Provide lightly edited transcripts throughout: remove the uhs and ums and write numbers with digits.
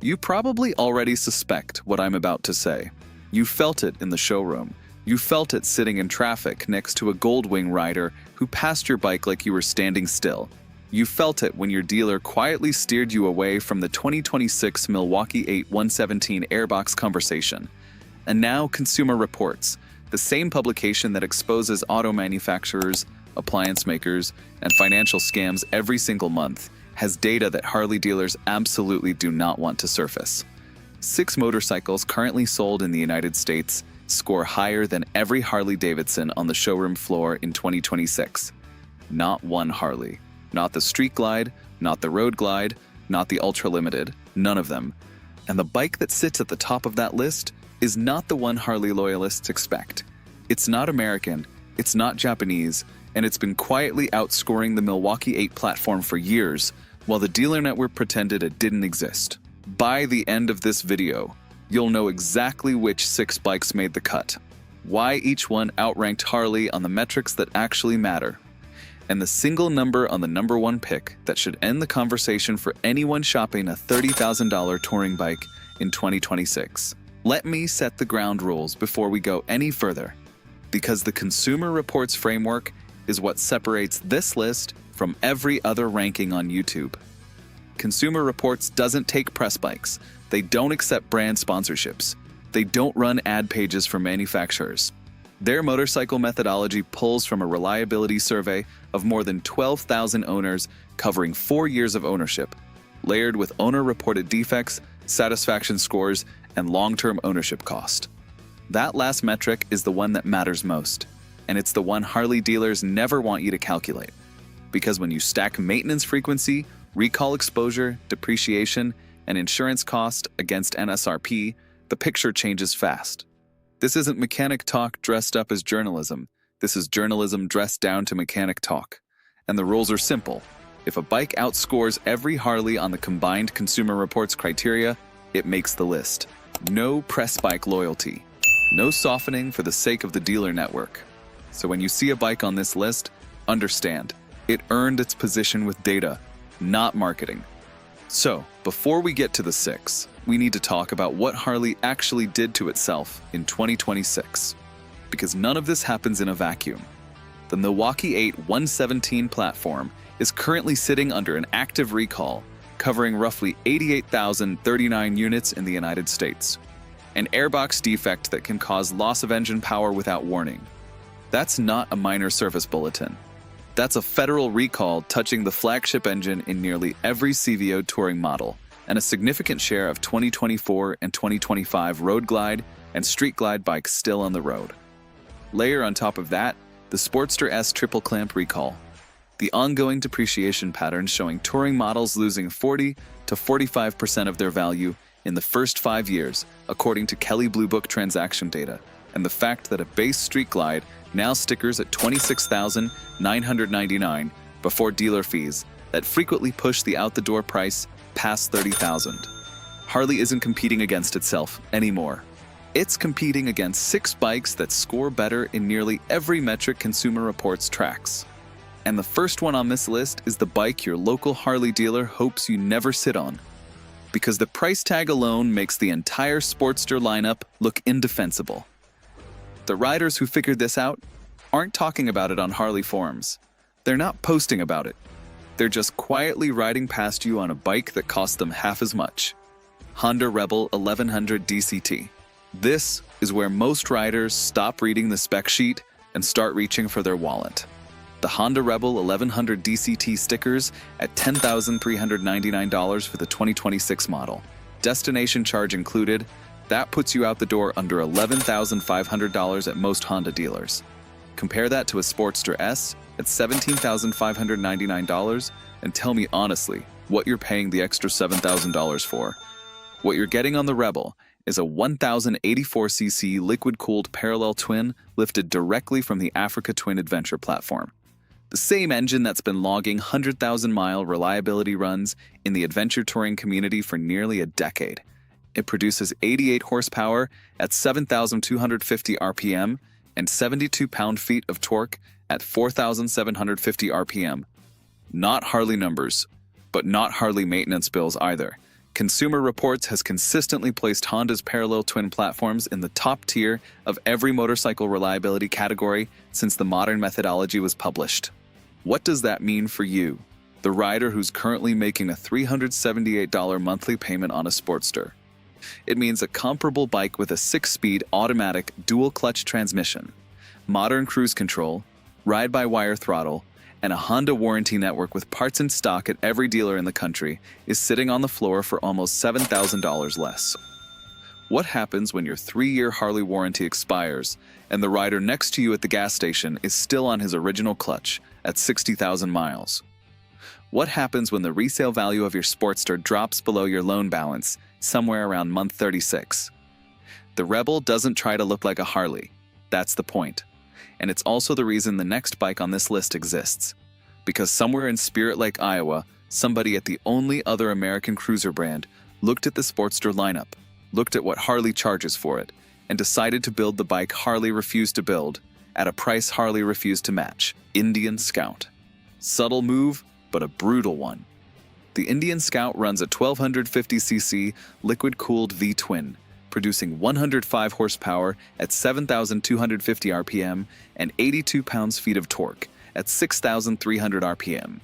You probably already suspect what I'm about to say. You felt it in the showroom. You felt it sitting in traffic next to a Goldwing rider who passed your bike like you were standing still. You felt it when your dealer quietly steered you away from the 2026 Milwaukee 8 117 Airbox conversation. And now Consumer Reports, the same publication that exposes auto manufacturers, appliance makers, and financial scams every single month, has data that Harley dealers absolutely do not want to surface. 6 motorcycles currently sold in the United States score higher than every Harley-Davidson on the showroom floor in 2026. Not one Harley. Not the Street Glide, not the Road Glide, not the Ultra Limited, none of them. And the bike that sits at the top of that list is not the one Harley loyalists expect. It's not American, it's not Japanese, and it's been quietly outscoring the Milwaukee 8 platform for years, while the dealer network pretended it didn't exist. By the end of this video, you'll know exactly which 6 bikes made the cut, why each one outranked Harley on the metrics that actually matter, and the single number on the number 1 pick that should end the conversation for anyone shopping a $30,000 touring bike in 2026. Let me set the ground rules before we go any further, because the Consumer Reports framework is what separates this list from every other ranking on YouTube. Consumer Reports doesn't take press bikes. They don't accept brand sponsorships. They don't run ad pages for manufacturers. Their motorcycle methodology pulls from a reliability survey of more than 12,000 owners covering 4 years of ownership, layered with owner-reported defects, satisfaction scores, and long-term ownership cost. That last metric is the one that matters most, and it's the one Harley dealers never want you to calculate. Because when you stack maintenance frequency, recall exposure, depreciation, and insurance cost against MSRP, the picture changes fast. This isn't mechanic talk dressed up as journalism. This is journalism dressed down to mechanic talk. And the rules are simple. If a bike outscores every Harley on the combined Consumer Reports criteria, it makes the list. No press bike loyalty. No softening for the sake of the dealer network. So when you see a bike on this list, understand, it earned its position with data, not marketing. So, before we get to the 6, we need to talk about what Harley actually did to itself in 2026. Because none of this happens in a vacuum. The Milwaukee 8 117 platform is currently sitting under an active recall, covering roughly 88,039 units in the United States. An airbox defect that can cause loss of engine power without warning. That's not a minor service bulletin. That's a federal recall touching the flagship engine in nearly every CVO touring model, and a significant share of 2024 and 2025 Road Glide and Street Glide bikes still on the road. Layer on top of that, the Sportster S triple clamp recall. The ongoing depreciation pattern showing touring models losing 40 to 45% of their value in the first 5 years, according to Kelley Blue Book transaction data, and the fact that a base Street Glide now stickers at $26,999 before dealer fees that frequently push the out-the-door price past $30,000. Harley isn't competing against itself anymore. It's competing against 6 bikes that score better in nearly every metric Consumer Reports tracks. And the first one on this list is the bike your local Harley dealer hopes you never sit on. Because the price tag alone makes the entire Sportster lineup look indefensible. The riders who figured this out aren't talking about it on Harley forums. They're not posting about it. They're just quietly riding past you on a bike that cost them half as much. Honda Rebel 1100 DCT. This is where most riders stop reading the spec sheet and start reaching for their wallet. The Honda Rebel 1100 DCT stickers at $10,399 for the 2026 model. Destination charge included. That puts you out the door under $11,500 at most Honda dealers. Compare that to a Sportster S at $17,599 and tell me honestly what you're paying the extra $7,000 for. What you're getting on the Rebel is a 1,084cc liquid-cooled parallel twin lifted directly from the Africa Twin Adventure platform. The same engine that's been logging 100,000-mile reliability runs in the adventure touring community for nearly a decade. It produces 88 horsepower at 7,250 RPM and 72 pound-feet of torque at 4,750 RPM. Not Harley numbers, but not Harley maintenance bills either. Consumer Reports has consistently placed Honda's parallel twin platforms in the top tier of every motorcycle reliability category since the modern methodology was published. What does that mean for you, the rider who's currently making a $378 monthly payment on a Sportster? It means a comparable bike with a 6-speed automatic dual-clutch transmission, modern cruise control, ride-by-wire throttle, and a Honda warranty network with parts in stock at every dealer in the country is sitting on the floor for almost $7,000 less. What happens when your 3-year Harley warranty expires and the rider next to you at the gas station is still on his original clutch at 60,000 miles? What happens when the resale value of your Sportster drops below your loan balance somewhere around month 36? The Rebel doesn't try to look like a Harley. That's the point. And it's also the reason the next bike on this list exists. Because somewhere in Spirit Lake, Iowa, somebody at the only other American cruiser brand looked at the Sportster lineup, looked at what Harley charges for it, and decided to build the bike Harley refused to build at a price Harley refused to match: Indian Scout. Subtle move, but a brutal one. The Indian Scout runs a 1250cc liquid-cooled V-twin, producing 105 horsepower at 7,250 RPM and 82 pounds-feet of torque at 6,300 RPM.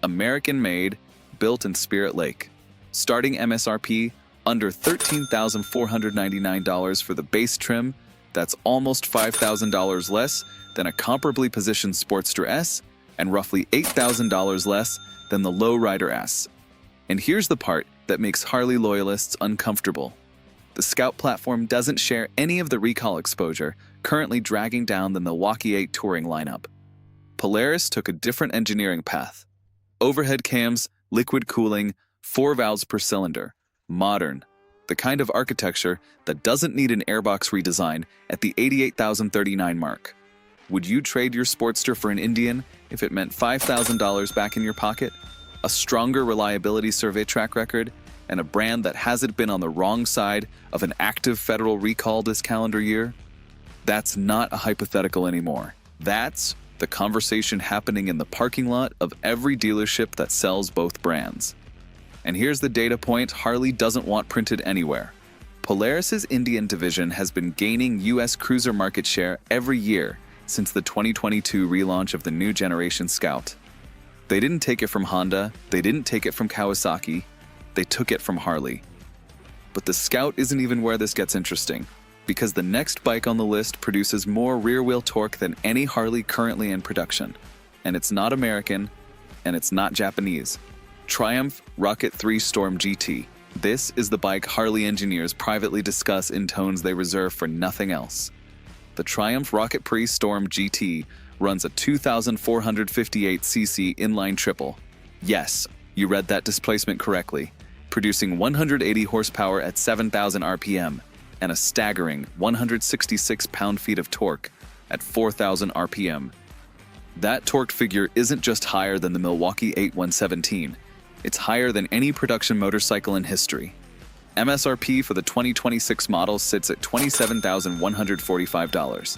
American-made, built in Spirit Lake. Starting MSRP under $13,499 for the base trim, that's almost $5,000 less than a comparably positioned Sportster S and roughly $8,000 less than the Lowrider S. And here's the part that makes Harley loyalists uncomfortable. The Scout platform doesn't share any of the recall exposure currently dragging down the Milwaukee 8 touring lineup. Polaris took a different engineering path. Overhead cams, liquid cooling, 4 valves per cylinder. Modern. The kind of architecture that doesn't need an airbox redesign at the 88,039 mark. Would you trade your Sportster for an Indian if it meant $5,000 back in your pocket? A stronger reliability survey track record, and a brand that hasn't been on the wrong side of an active federal recall this calendar year? That's not a hypothetical anymore. That's the conversation happening in the parking lot of every dealership that sells both brands. And here's the data point Harley doesn't want printed anywhere. Polaris's Indian division has been gaining U.S. cruiser market share every year since the 2022 relaunch of the new generation Scout. They didn't take it from Honda, they didn't take it from Kawasaki, they took it from Harley. But the Scout isn't even where this gets interesting, because the next bike on the list produces more rear-wheel torque than any Harley currently in production. And it's not American, and it's not Japanese. Triumph Rocket 3 Storm GT. This is the bike Harley engineers privately discuss in tones they reserve for nothing else. The Triumph Rocket 3 Storm GT runs a 2,458cc inline triple. Yes, you read that displacement correctly, producing 180 horsepower at 7,000 RPM and a staggering 166 pound-feet of torque at 4,000 RPM. That torque figure isn't just higher than the Milwaukee 8 117, it's higher than any production motorcycle in history. MSRP for the 2026 model sits at $27,145.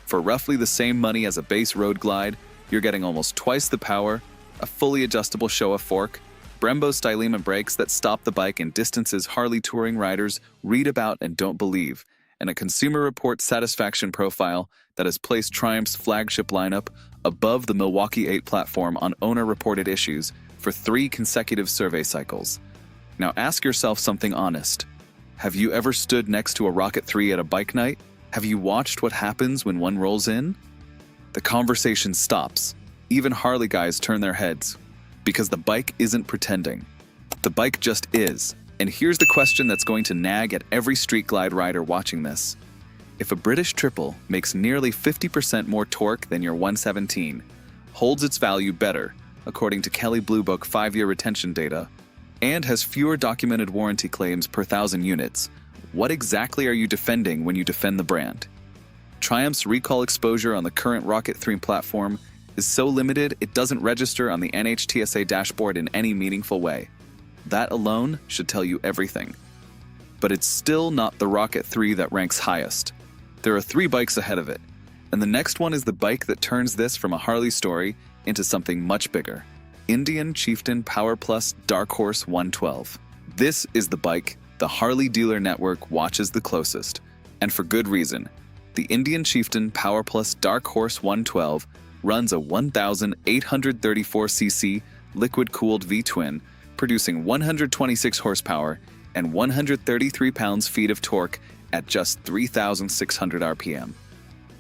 For roughly the same money as a base road glide, you're getting almost twice the power, a fully adjustable Showa fork, Brembo Stylema brakes that stop the bike in distances Harley touring riders read about and don't believe, and a Consumer Reports satisfaction profile that has placed Triumph's flagship lineup above the Milwaukee 8 platform on owner-reported issues for 3 consecutive survey cycles. Now ask yourself something honest. Have you ever stood next to a Rocket 3 at a bike night? Have you watched what happens when one rolls in? The conversation stops. Even Harley guys turn their heads. Because the bike isn't pretending. The bike just is. And here's the question that's going to nag at every street glide rider watching this. If a British triple makes nearly 50% more torque than your 117, holds its value better, according to Kelley Blue Book 5-year retention data, and has fewer documented warranty claims per 1,000 units, what exactly are you defending when you defend the brand? Triumph's recall exposure on the current Rocket 3 platform is so limited it doesn't register on the NHTSA dashboard in any meaningful way. That alone should tell you everything. But it's still not the Rocket 3 that ranks highest. There are 3 bikes ahead of it, and the next one is the bike that turns this from a Harley story into something much bigger. Indian Chieftain PowerPlus Darkhorse 112. This is the bike the Harley dealer network watches the closest, and for good reason. The Indian Chieftain PowerPlus Darkhorse 112 runs a 1,834cc liquid-cooled V-twin, producing 126 horsepower and 133 pounds-feet of torque at just 3,600 RPM.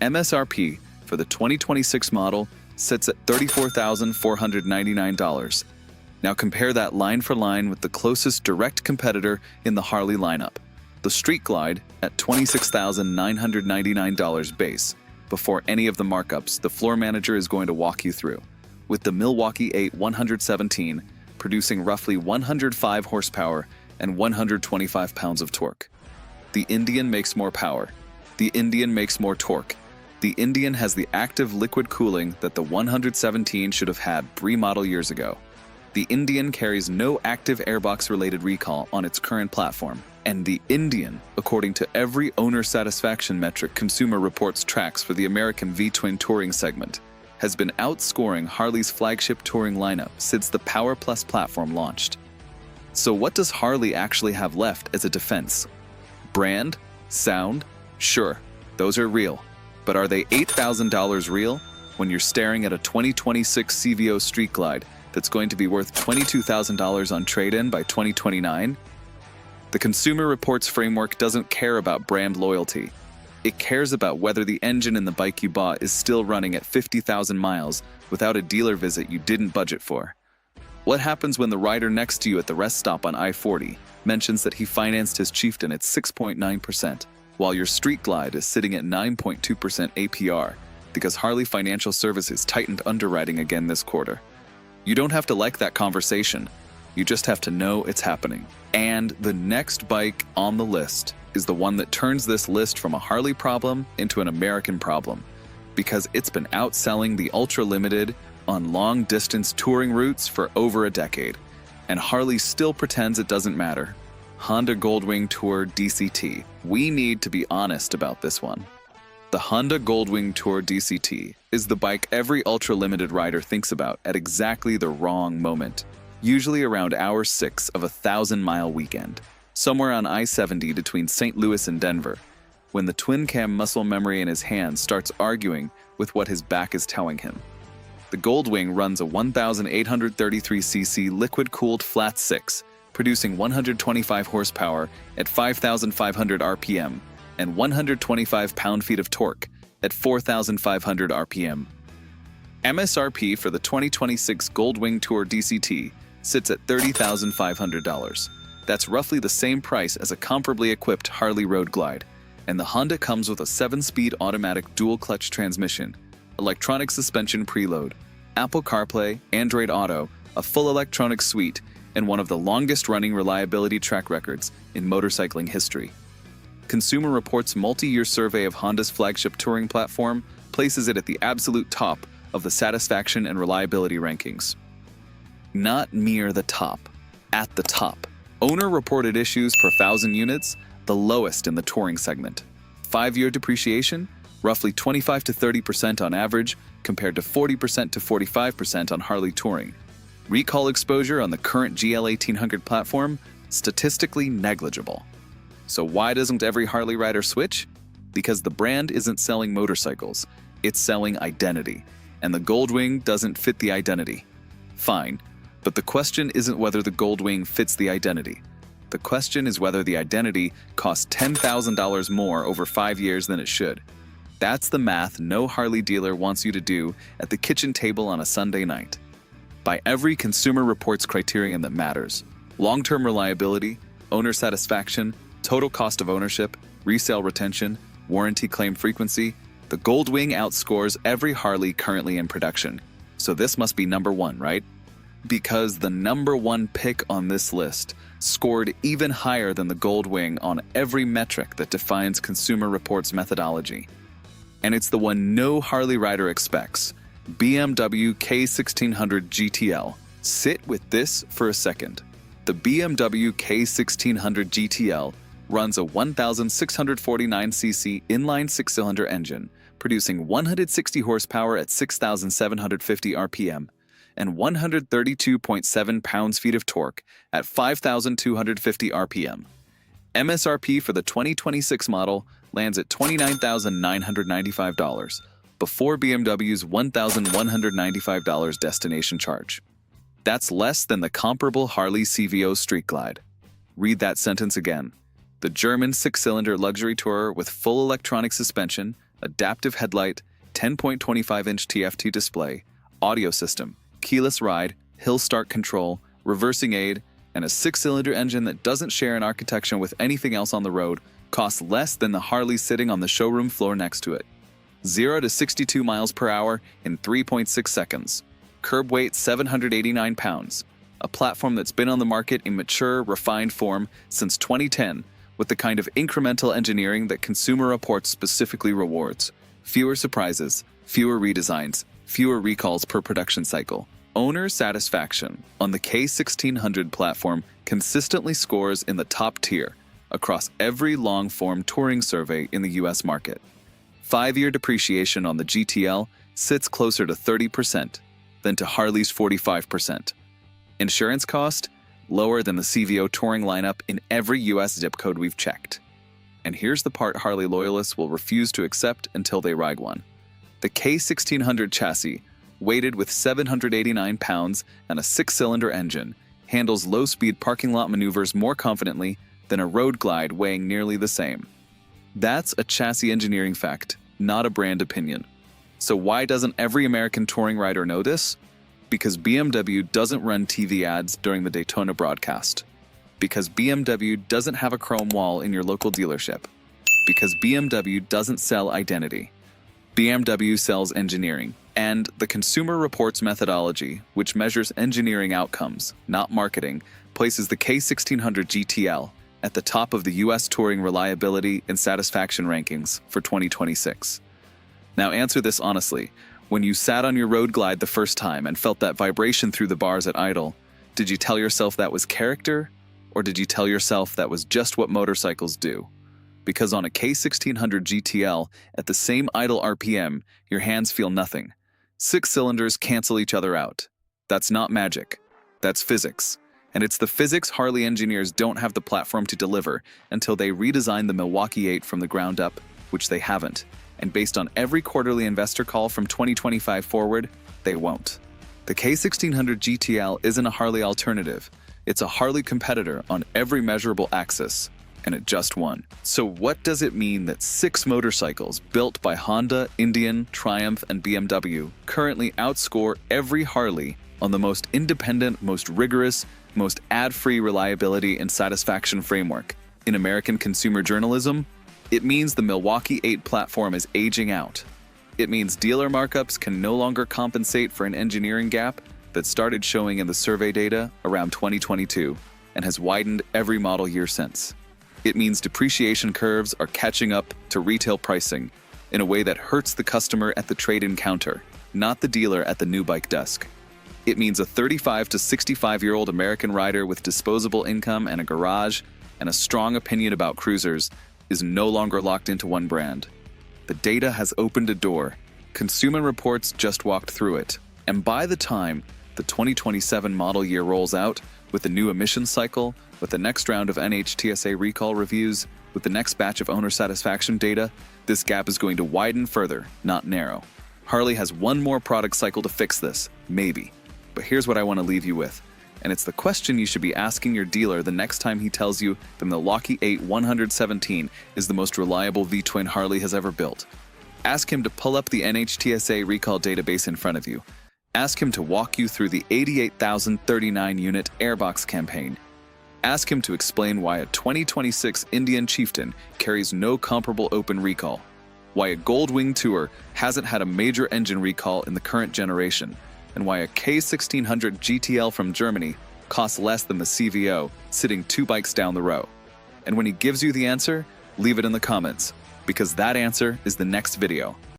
MSRP for the 2026 model sits at $34,499. Now compare that line for line with the closest direct competitor in the Harley lineup, the Street Glide at $26,999 base, before any of the markups the floor manager is going to walk you through, with the Milwaukee 8 117 producing roughly 105 horsepower and 125 pounds of torque. The Indian makes more power. The Indian makes more torque. The Indian has the active liquid cooling that the 117 should have had 3 model years ago. The Indian carries no active airbox-related recall on its current platform, and the Indian, according to every owner satisfaction metric Consumer Reports tracks for the American V-twin touring segment, has been outscoring Harley's flagship touring lineup since the PowerPlus platform launched. So what does Harley actually have left as a defense? Brand? Sound? Sure, those are real. But are they $8,000 real when you're staring at a 2026 CVO Street Glide that's going to be worth $22,000 on trade-in by 2029? The Consumer Reports framework doesn't care about brand loyalty. It cares about whether the engine in the bike you bought is still running at 50,000 miles without a dealer visit you didn't budget for. What happens when the rider next to you at the rest stop on I-40 mentions that he financed his Chieftain at 6.9%, while your Street Glide is sitting at 9.2% APR because Harley Financial Services tightened underwriting again this quarter? You don't have to like that conversation. You just have to know it's happening. And the next bike on the list is the one that turns this list from a Harley problem into an American problem, because it's been outselling the ultra-limited on long-distance touring routes for over a decade, and Harley still pretends it doesn't matter. Honda Goldwing Tour DCT. We need to be honest about this one. The Honda Goldwing Tour DCT is the bike every ultra-limited rider thinks about at exactly the wrong moment, usually around hour 6 of a 1,000-mile weekend, somewhere on I-70 between St. Louis and Denver, when the twin-cam muscle memory in his hand starts arguing with what his back is telling him. The Goldwing runs a 1,833cc liquid-cooled flat 6, producing 125 horsepower at 5,500 RPM and 125 pound-feet of torque at 4,500 RPM. MSRP for the 2026 Goldwing Tour DCT sits at $30,500. That's roughly the same price as a comparably equipped Harley Road Glide, and the Honda comes with a 7-speed automatic dual-clutch transmission, electronic suspension preload, Apple CarPlay, Android Auto, a full electronic suite, and one of the longest-running reliability track records in motorcycling history. Consumer Reports' multi-year survey of Honda's flagship touring platform places it at the absolute top of the satisfaction and reliability rankings. Not near the top, at the top. Owner-reported issues per 1,000 units, the lowest in the touring segment. 5-year depreciation, roughly 25 to 30% on average, compared to 40% to 45% on Harley Touring. Recall exposure on the current GL 1800 platform, statistically negligible. So why doesn't every Harley rider switch? Because the brand isn't selling motorcycles, it's selling identity, and the Goldwing doesn't fit the identity. Fine, but the question isn't whether the Goldwing fits the identity. The question is whether the identity costs $10,000 more over 5 years than it should. That's the math no Harley dealer wants you to do at the kitchen table on a Sunday night. By every Consumer Reports criterion that matters, long-term reliability, owner satisfaction, total cost of ownership, resale retention, warranty claim frequency, the Goldwing outscores every Harley currently in production. So this must be number one, right? Because the number one pick on this list scored even higher than the Goldwing on every metric that defines Consumer Reports methodology. And it's the one no Harley rider expects, BMW K1600 GTL. Sit with this for a second. The BMW K1600 GTL runs a 1,649cc inline six-cylinder engine, producing 160 horsepower at 6,750 RPM, and 132.7 pounds-feet of torque at 5,250 RPM. MSRP for the 2026 model lands at $29,995 before BMW's $1,195 destination charge. That's less than the comparable Harley CVO Street Glide. Read that sentence again. The German six-cylinder luxury tourer with full electronic suspension, adaptive headlight, 10.25-inch TFT display, audio system, keyless ride, hill start control, reversing aid, and a six-cylinder engine that doesn't share an architecture with anything else on the road costs less than the Harley sitting on the showroom floor next to it. 0 to 62 miles per hour in 3.6 seconds. Curb weight 789 pounds. A platform that's been on the market in mature, refined form since 2010 with the kind of incremental engineering that Consumer Reports specifically rewards. Fewer surprises, fewer redesigns, fewer recalls per production cycle. Owner satisfaction on the K1600 platform consistently scores in the top tier across every long-form touring survey in the US market. 5-year depreciation on the GTL sits closer to 30% than to Harley's 45%. Insurance cost, lower than the CVO touring lineup in every US zip code we've checked. And here's the part Harley loyalists will refuse to accept until they ride one. The K1600 chassis, weighted with 789 pounds and a 6-cylinder engine, handles low-speed parking lot maneuvers more confidently than a road glide weighing nearly the same. That's a chassis engineering fact, not a brand opinion. So why doesn't every American touring rider know this? Because BMW doesn't run TV ads during the Daytona broadcast. Because BMW doesn't have a chrome wall in your local dealership. Because BMW doesn't sell identity. BMW sells engineering. And the Consumer Reports methodology, which measures engineering outcomes, not marketing, places the K1600 GTL at the top of the US touring reliability and satisfaction rankings for 2026. Now answer this honestly. When you sat on your road glide the first time and felt that vibration through the bars at idle, did you tell yourself that was character? Or did you tell yourself that was just what motorcycles do? Because on a K1600 GTL, at the same idle RPM, your hands feel nothing. 6 cylinders cancel each other out. That's not magic. That's physics. And it's the physics Harley engineers don't have the platform to deliver until they redesign the Milwaukee 8 from the ground up, which they haven't. And based on every quarterly investor call from 2025 forward, they won't. The K1600 GTL isn't a Harley alternative. It's a Harley competitor on every measurable axis, and it just won. So what does it mean that 6 motorcycles built by Honda, Indian, Triumph, and BMW currently outscore every Harley on the most independent, most rigorous, most ad-free reliability and satisfaction framework in American consumer journalism? It means the Milwaukee 8 platform is aging out. It means dealer markups can no longer compensate for an engineering gap that started showing in the survey data around 2022 and has widened every model year since. It means depreciation curves are catching up to retail pricing in a way that hurts the customer at the trade-in counter, not the dealer at the new bike desk. It means a 35 to 65-year-old American rider with disposable income and a garage and a strong opinion about cruisers is no longer locked into one brand. The data has opened a door. Consumer Reports just walked through it. And by the time the 2027 model year rolls out, with the new emissions cycle, with the next round of NHTSA recall reviews, with the next batch of owner satisfaction data, this gap is going to widen further, not narrow. Harley has one more product cycle to fix this, maybe. But here's what I want to leave you with. And it's the question you should be asking your dealer the next time he tells you the Milwaukee 8 117 is the most reliable V-twin Harley has ever built. Ask him to pull up the NHTSA recall database in front of you. Ask him to walk you through the 88,039 unit airbox campaign. Ask him to explain why a 2026 Indian Chieftain carries no comparable open recall, why a Goldwing Tour hasn't had a major engine recall in the current generation, and why a K1600 GTL from Germany costs less than the CVO sitting 2 bikes down the row. And when he gives you the answer, leave it in the comments, because that answer is the next video.